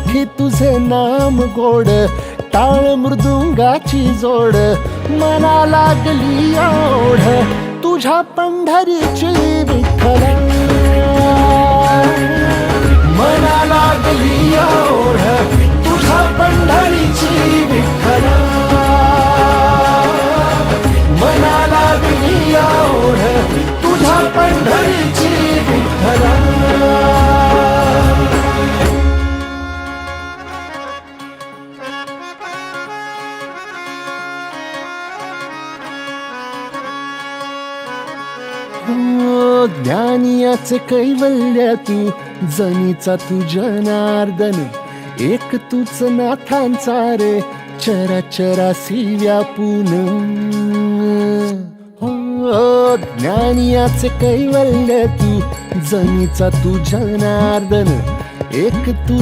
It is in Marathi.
ओळखी तुझे नाम गोड, टाळ मृदुंगाची जोड, मना लागली ओढ तुझ्या पंढरीची विठ्ठला. मना लागली ओढ तुझ्या पंढरीची विठ्ठला. मना लागली ओढ तुझ्या पंढरीची विठ्ठला. ज्ञानियाचे कैवल्य तू, जनीचा तू जनार्दन, एक तूच नाथांचा रे चराचरासी व्यापून. हो ज्ञानियाचे कैवल्य तू, जनीचा तू जनार्दन, एक तू